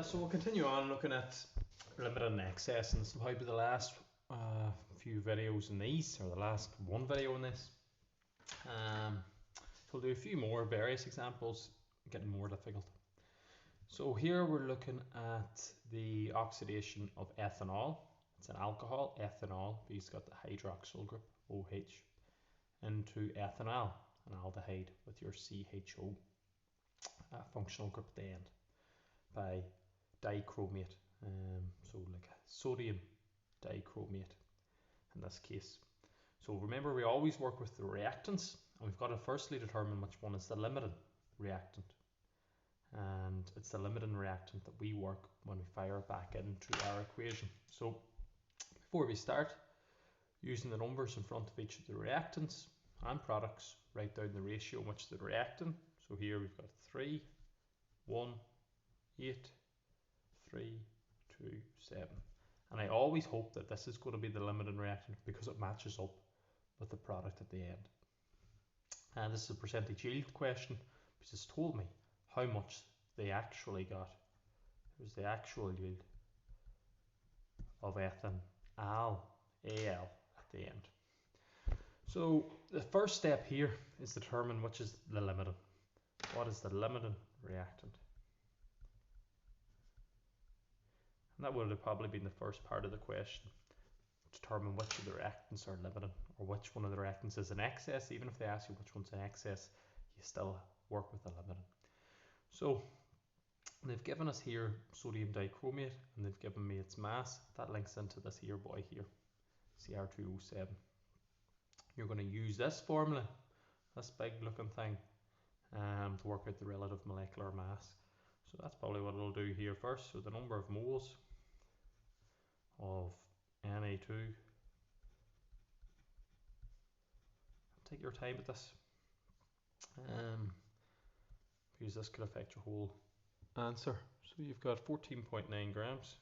So we'll continue on looking at limited and excess, and this will probably be the last few videos in these, or the last one video in this. So we'll do a few more various examples, getting more difficult. So here we're looking at the oxidation of ethanol. It's an alcohol, ethanol, because it's got the hydroxyl group, OH, into ethanol, an aldehyde with your CHO functional group at the end, by dichromate, so like a sodium dichromate in this case. So remember, we always work with the reactants, and we've got to firstly determine which one is the limiting reactant, and it's the limiting reactant that we work when we fire it back into our equation. So before we start, using the numbers in front of each of the reactants and products, write down the ratio in which they're reacting. So here we've got 3, 1, 8, 3, 2, 7. And I always hope that this is going to be the limiting reactant because it matches up with the product at the end. And this is a percentage yield question because it's told me how much they actually got. Here's the actual yield of ethene, al, al at the end. So the first step here is determine which is the limiting. What is the limiting reactant? And that would have probably been the first part of the question. Determine which of the reactants are limiting, or which one of the reactants is in excess. Even if they ask you which one's in excess, you still work with the limiting. So they've given us here sodium dichromate, and they've given me its mass. That links into this here boy here, Cr2O7. You're going to use this formula, this big looking thing, to work out the relative molecular mass. So that's probably what it'll do here first. So the number of moles of Na2, take your time with this, because this could affect your whole answer. So you've got 14.9 grams.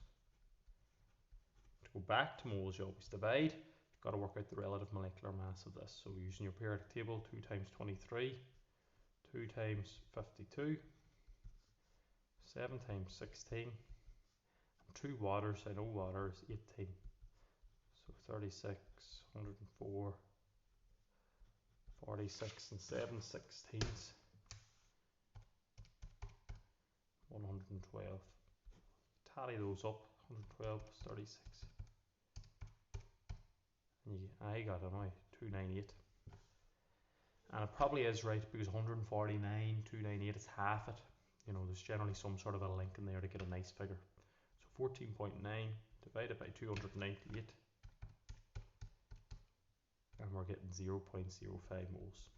To go back to moles, you always divide. You've got to work out the relative molecular mass of this. So using your periodic table, 2 times 23, 2 times 52, 7 times 16, and 2 waters, I know water is 18. So 36, 104, 46 and 7 16ths, 112. Tally those up, 112 plus 36. And I got it now, 298. And it probably is right because 149, 298 is half it. You know, there's generally some sort of a link in there to get a nice figure. So 14.9 divided by 298. And we're getting 0.05 moles.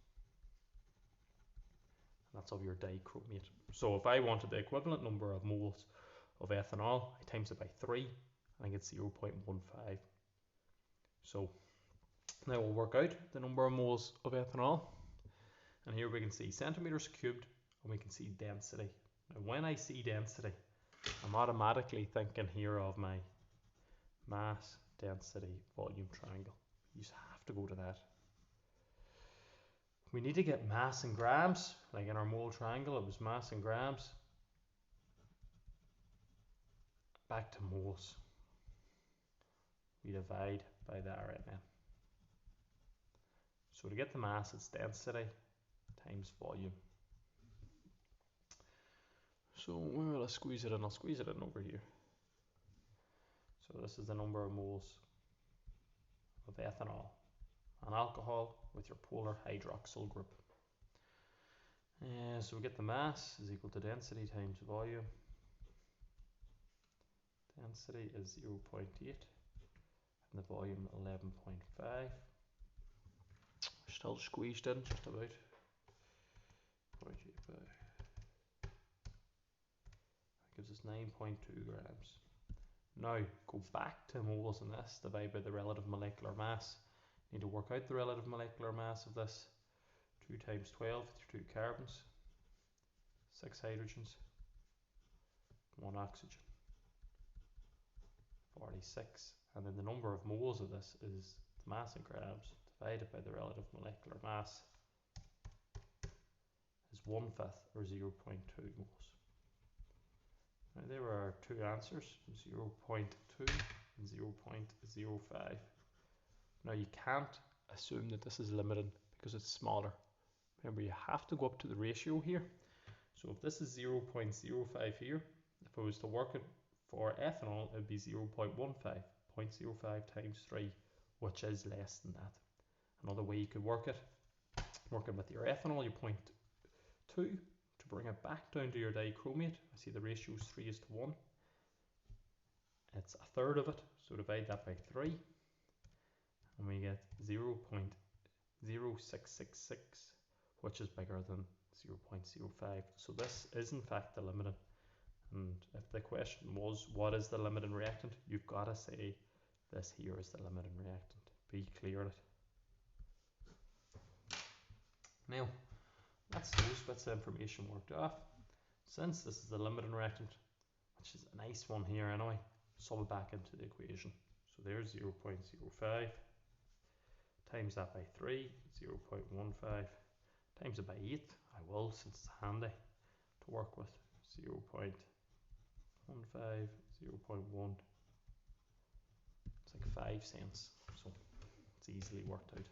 And that's of your dichromate. So if I wanted the equivalent number of moles of ethanol, I times it by 3 and I get 0.15. So now we'll work out the number of moles of ethanol. And here we can see centimeters cubed, and we can see density. Now when I see density, I'm automatically thinking here of my mass, density, volume triangle. You just have to go to that. We need to get mass in grams, like in our mole triangle it was mass in grams. Back to moles. We divide by the RMM. So to get the mass, it's density times volume. So where will I squeeze it in? I'll squeeze it in over here. So this is the number of moles of ethanol, an alcohol with your polar hydroxyl group. So we get the mass is equal to density times volume. Density is 0.8 and the volume 11.5. Still squeezed in just about. 0.85. That gives us 9.2 grams. Now go back to moles in this, divide by the relative molecular mass. You need to work out the relative molecular mass of this. 2 times 12, 2 carbons, 6 hydrogens, 1 oxygen, 46. And then the number of moles of this is the mass in grams divided by the relative molecular mass is 1/5 or 0.2 moles. Now there are two answers, 0.2 and 0.05. Now you can't assume that this is limited because it's smaller. Remember, you have to go up to the ratio here. So if this is 0.05 here, if I was to work it for ethanol, it would be 0.15, 0.05 times 3, which is less than that. Another way you could work it, working with your ethanol, you 0.2 to bring it back down to your dichromate. I see the ratio is 3:1. It's a third of it, so divide that by 3, and we get 0.0666, which is bigger than 0.05. So this is in fact the limiting. And if the question was, what is the limiting reactant? You've got to say this here is the limiting reactant. Be clear on it. Now, that's those bits of information worked off. Since this is the limiting reactant, which is a nice one here anyway, sub it back into the equation. So there's 0.05, times that by 3, 0.15, times it by 8, I will since it's handy to work with, 0.15, 0.1, it's like 5 cents, so it's easily worked out.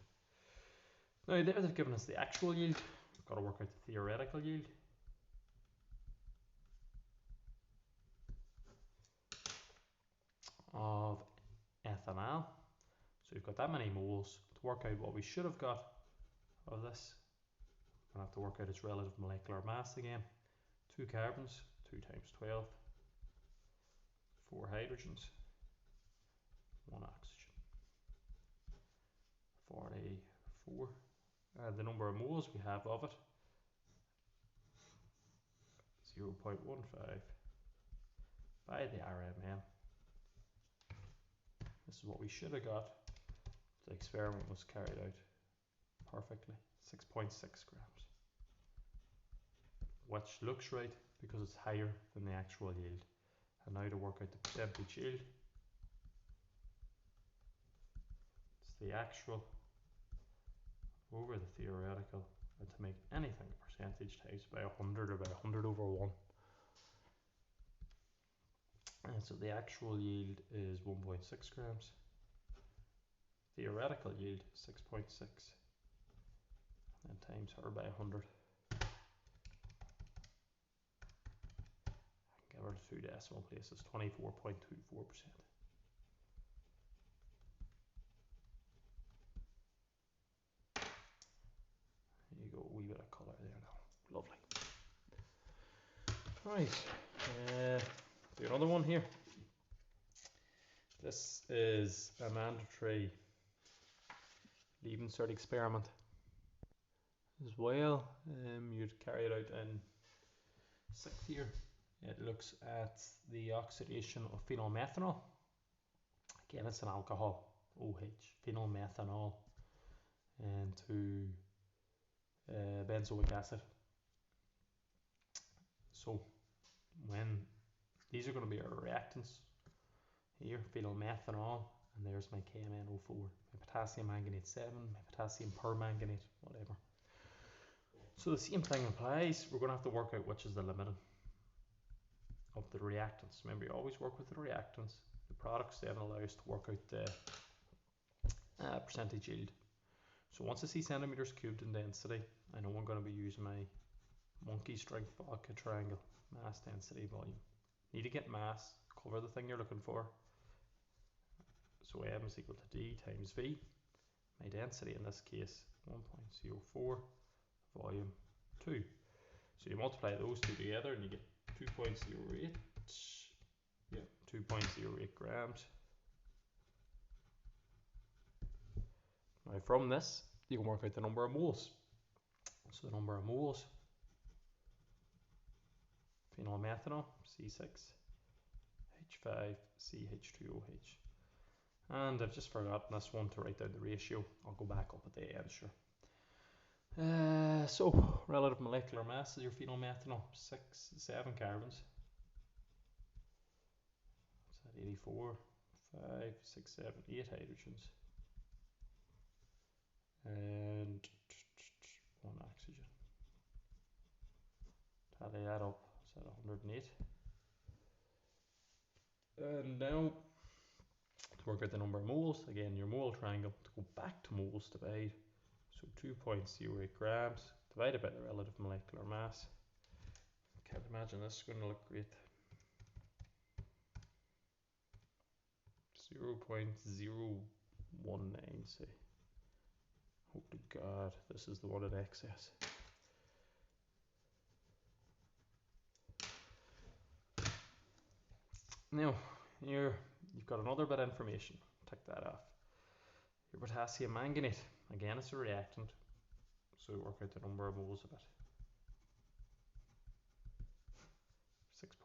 Now there they've given us the actual yield, we've got to work out the theoretical yield. Of ethanol. So we've got that many moles. To work out what we should have got of this, we're going to have to work out its relative molecular mass again. 2 carbons, 2 times 12, 4 hydrogens, 1 oxygen, 44. The number of moles we have of it, 0.15 by the RMM. This is what we should have got. The experiment was carried out perfectly, 6.6 grams, which looks right because it's higher than the actual yield. And now to work out the percentage yield, it's the actual over the theoretical, and to make anything a percentage times by 100 or by 100 over 1. And so the actual yield is 1.6 grams. Theoretical yield 6.6, and times her by 100. Give her the 2 decimal places, 24.24%. There you go, a wee bit of colour there now. Lovely. Right, do another one here. This is a mandatory leaving cert experiment as well. You'd carry it out in 6th year. It looks at the oxidation of phenylmethanol. Again, it's an alcohol, OH, phenylmethanol, and to benzoic acid. So when these are going to be our reactants here, phenylmethanol, and there's my KMnO4, my potassium manganate 7, my potassium permanganate, whatever. So the same thing applies. We're going to have to work out which is the limiting of the reactants. Remember, you always work with the reactants. The products then allow us to work out the percentage yield. So once I see centimeters cubed in density, I know I'm going to be using my monkey strength vodka triangle, mass, density, volume. Need to get mass, cover the thing you're looking for. So M is equal to D times V. My density in this case, 1.04, volume 2. So you multiply those two together and you get 2.08. Yeah, 2.08 grams. Now from this, you can work out the number of moles. So the number of moles, phenylmethanol, C6H5CH2OH. And I've just forgotten this one to write down the ratio. I'll go back up at the end, sure. So relative molecular mass is your phenylmethanol, 7 carbons. What's that, 84, 5, 6, 7, 8 hydrogens. And 1 oxygen. Tally that up, is that 108? And now to work out the number of moles, again your mole triangle, to go back to moles divide. So 2.08 grams divided by the relative molecular mass. Can't imagine this is going to look great. 0.019, say. Hope to God this is the one in excess. Now, here you've got another bit of information. Tick that off. Your potassium manganate, again it's a reactant, so work out the number of moles of it.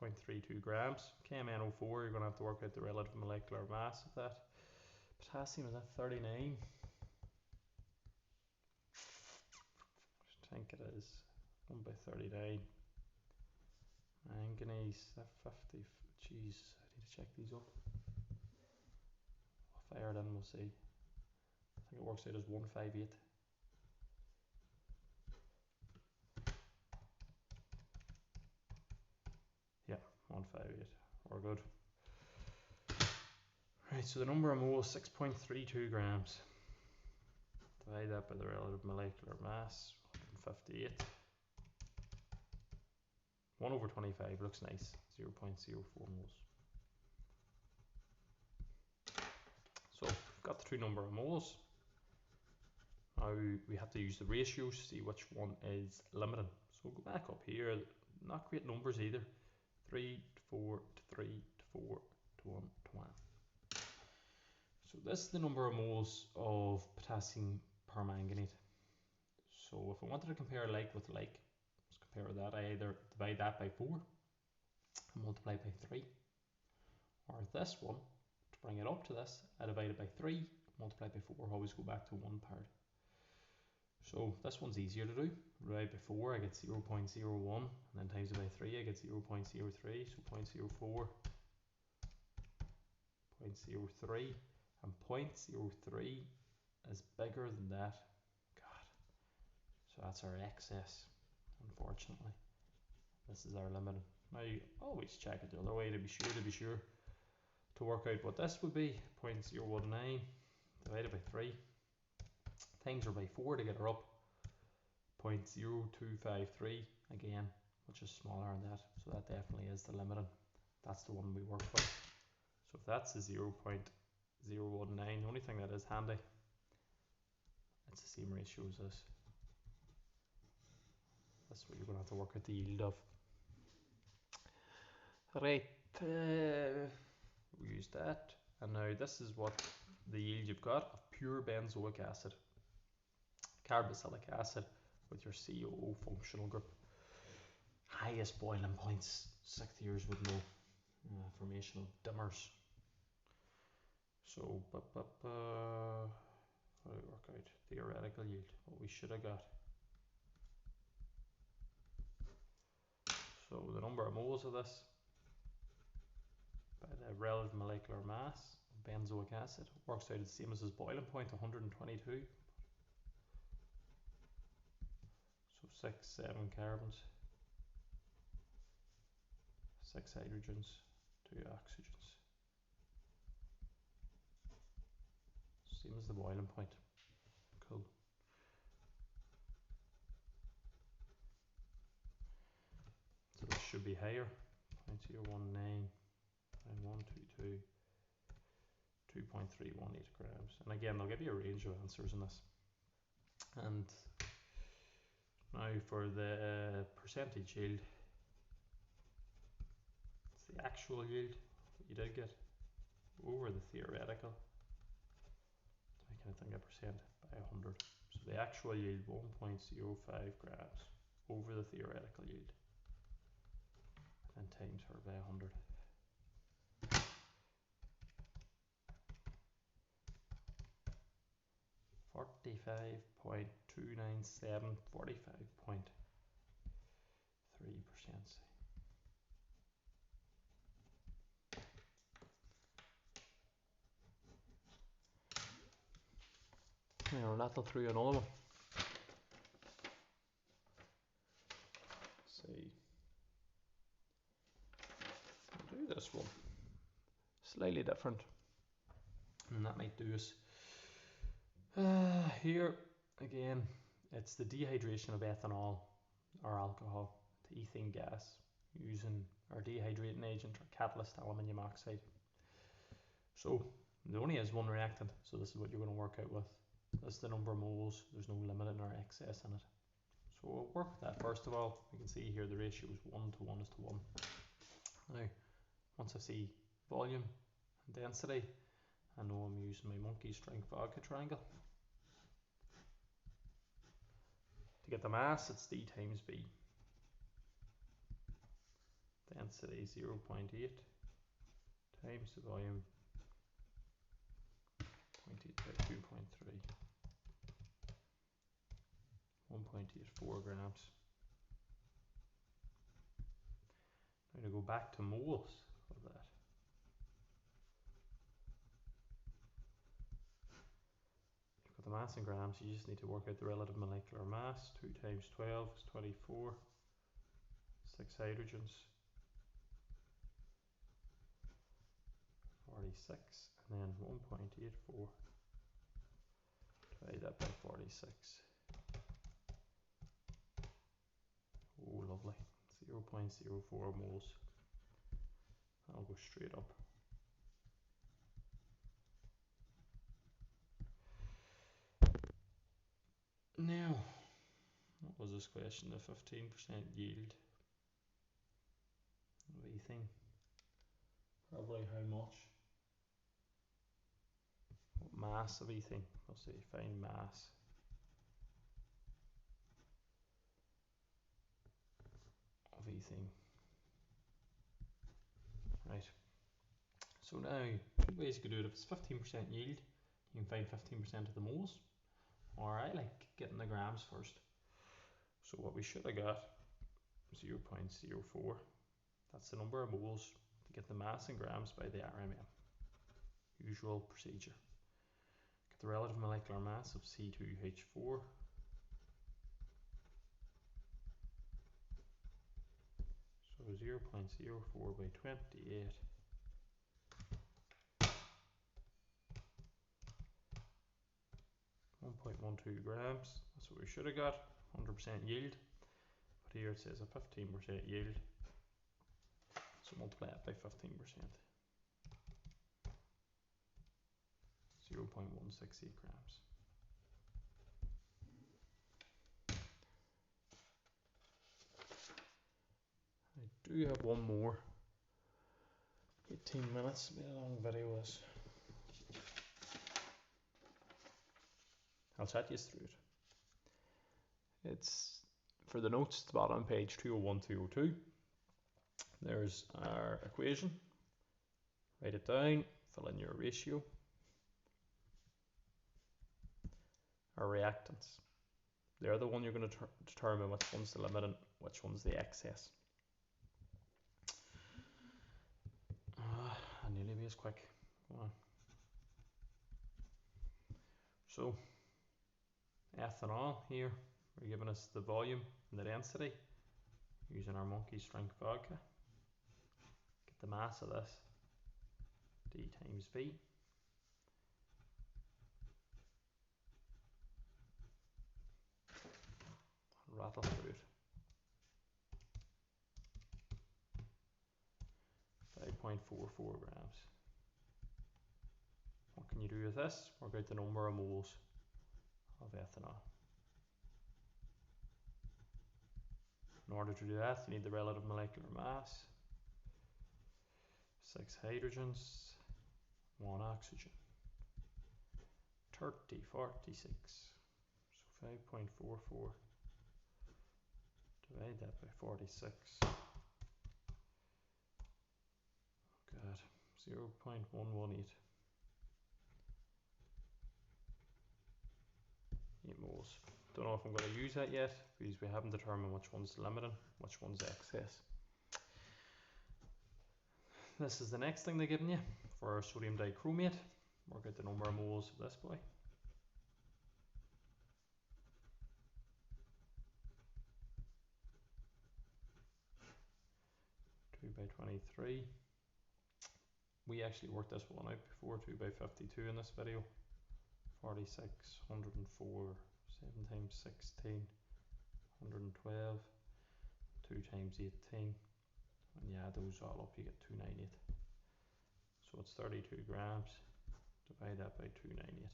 6.32 grams. KMnO4, you're going to have to work out the relative molecular mass of that. Potassium is at 39. I think it is 1 by 39. Manganese, that 50. Jeez, I need to check these up. I'll fire it in, we'll see. I think it works out as 158. Yeah, 158. We're good. Right, so the number of moles, 6.32 grams. Divide that by the relative molecular mass, 158. 1 over 25 looks nice, 0.04 moles. So we've got the true number of moles. Now we have to use the ratios to see which one is limiting. So go back up here, not great numbers either. 3 to 4 to 3 to 4 to 1 to 1. So this is the number of moles of potassium permanganate. So if I wanted to compare like with like, let's compare that. I either divide that by 4 and multiply by 3. Or this one, to bring it up to this, I divide it by 3, multiply by 4, always go back to one part. So this one's easier to do. Divide by 4, I get 0.01, and then times it by 3, I get 0.03, so 0.04, 0.03, and 0.03 is bigger than that. God. So that's our excess, unfortunately. This is our limit. Now you always check it the other way to be sure. To work out what this would be, 0.019 divided by 3 times her by 4 to get her up, 0.0253 again, which is smaller than that, so that definitely is the limiting. That's the one we work with. So if that's the 0.019, the only thing that is handy, it's the same ratio as this. That's what you're going to have to work out the yield of. Right, we use that, and now this is what the yield you've got of pure benzoic acid, carboxylic acid with your COO functional group. Highest boiling points, 6th years would know. Formation of dimmers. So, how do we work out theoretical yield? What we should have got. So the number of moles of this by the relative molecular mass of benzoic acid works out the same as its boiling point, 122. So 6, 7 carbons, 6 hydrogens, 2 oxygens. Same as the boiling point. Cool. So this should be higher. 0.019, 122, 2.318 grams. And again, they'll give you a range of answers in this. And now for the percentage yield, it's the actual yield that you did get over the theoretical. I can't think of percent by 100. So the actual yield 1.05 grams over the theoretical yield, and times her by 100. .297, 45.3%. Now rattle through another one. See, I'll do this one. slightly different, and that might do us. Here again, it's the dehydration of ethanol or alcohol to ethene gas using our dehydrating agent or catalyst aluminium oxide. So there only is one reactant, so this is what you're going to work out with. This is the number of moles. There's no limit or excess in it. So we'll work with that first of all. We can see here the ratio is 1 to 1 is to 1. Now, once I see volume and density, I know I'm using my monkey strength vodka triangle. To get the mass, it's D times B. Density 0.8 times the volume 0.8 by 2.3. 1.84 grams. Now to go back to moles of that. You've got the mass in grams, you just need to work out the relative molecular mass. 2 times 12 is 24. 6 hydrogens. 46. And then 1.84. Divide that by 46. Oh, lovely. 0.04 moles. I'll go straight up. Now, what was this question? The 15% yield of ethene. Probably how much? What mass of ethene? We'll say find mass. Of ethene. Right. So now, two ways you could do it. If it's 15% yield, you can find 15% of the moles. Or I like getting the grams first. So what we should have got 0.04. That's the number of moles to get the mass in grams by the RMM. Usual procedure. Get the relative molecular mass of C2H4. So 0.04 by 28. 1.12 grams. That's what we should have got. 100% yield. But here it says a 15% yield. So multiply it by 15%. 0.168 grams. I do have one more. 18 minutes, a bit a long video this. I'll chat you through it. It's for the notes at the bottom, page 201, 202. There's our equation. Write it down, fill in your ratio. Our reactants. They're the one you're going to determine which one's the limit and which one's the excess. I nearly be as quick. Go on. So, ethanol here, we're giving us the volume and the density using our monkey strength vodka. Get the mass of this, D times V. Rattle through it. 5.44 grams. What can you do with this? Work out the number of moles of ethanol. In order to do that, you need the relative molecular mass. 6 hydrogens, 1 oxygen. 30, 46. So 5.44. Divide that by 46. God, 0.118. 8 moles. Don't know if I'm going to use that yet because we haven't determined which one's limiting, which one's excess. This is the next thing they're giving you for our sodium dichromate. Work out the number of moles of this boy. 2 by 23. we actually worked this one out before, 2 by 52 in this video. 46, 104, 7 times 16, 112, 2 times 18, and you add those all up, you get 298. So it's 32 grams. Divide that by 298.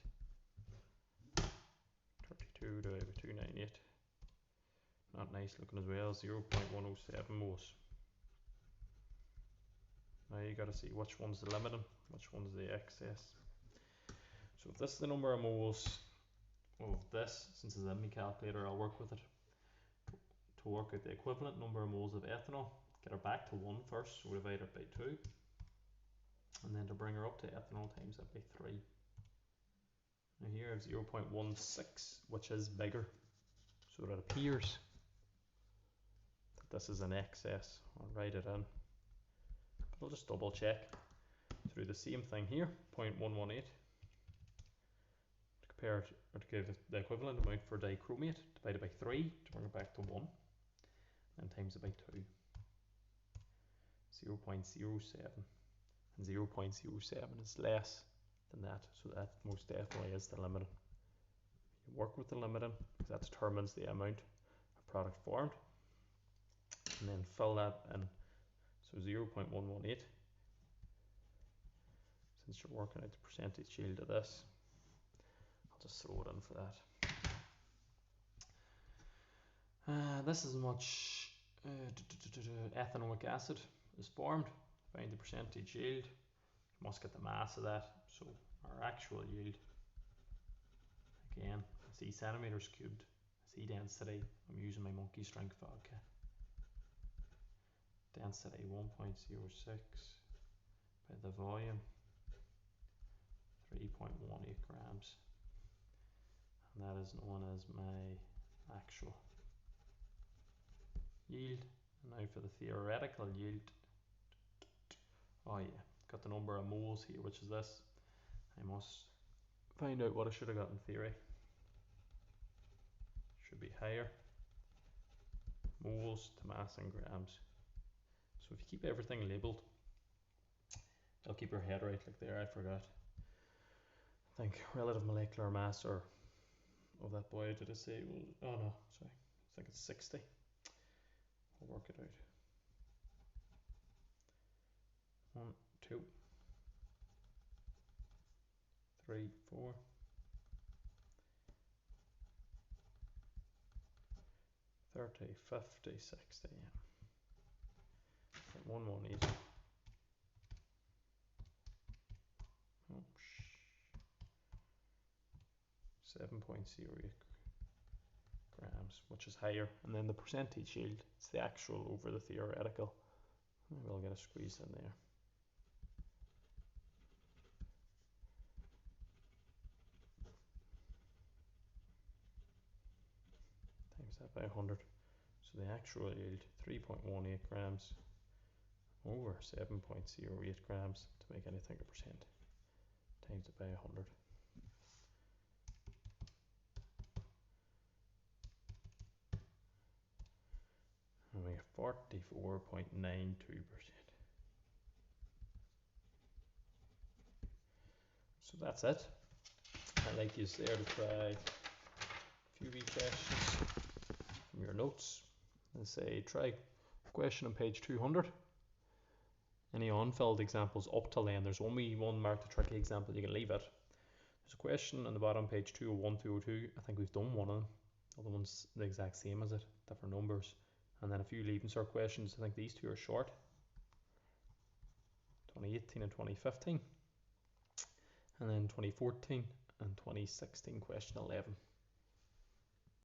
32 divided by 298. Not nice looking as well. 0.107 moles. Now you got to see which one's the limiting, which one's the excess. So if this is the number of moles of this, since it's in my calculator, I'll work with it to work out the equivalent number of moles of ethanol. Get her back to 1 first, so we divide it by 2. And then to bring her up to ethanol, times that by 3. Now here I have 0.16, which is bigger, so it appears that this is an excess. I'll write it in, but I'll just double check. To do the same thing here, 0.118, to compare it, or to give the equivalent amount for dichromate, divided by 3 to bring it back to 1, and times it by 2. 0.07, and 0.07 is less than that, so that most definitely is the limiting. You work with the limiting because that determines the amount of product formed, and then fill that in. So 0.118, since you're working out the percentage yield of this, I'll just throw it in for that. This is much ethanoic acid is formed. Find the percentage yield. You must get the mass of that. So our actual yield, again, C centimeters cubed, C density. I'm using my monkey strength vodka. Density 1.06 by the volume 3.18 grams, and that is known as my actual yield. And now for the theoretical yield, oh yeah, got the number of moles here, which is this. I must find out what I should have got in theory. Should be higher. Moles to mass in grams. So if you keep everything labelled, it'll keep your head right. Like there, I forgot. I think relative molecular mass, or of that boy, did I say? Well, oh no, sorry. I think it's 60. I'll work it out. 1, 2, 3, 4, 30, 50, 60, yeah. 118. Oh, 7.08 grams, which is higher. And then the percentage yield, it's the actual over the theoretical. We'll get a squeeze in there. Times that by 100. So the actual yield, 3.18 grams over 7.08 grams, to make anything a percent. Times it by 100. And we get 44.92%. So that's it. I'd like you there to try a few wee questions from your notes. And say, try question on page 200. Any unfilled examples up till then, there's only one marked a tricky example, you can leave it. There's a question on the bottom, page 201, 202. I think we've done one of them. The other one's the exact same as it, different numbers. And then a few leaving cert questions. I think these two are short. 2018 and 2015. And then 2014 and 2016, question 11.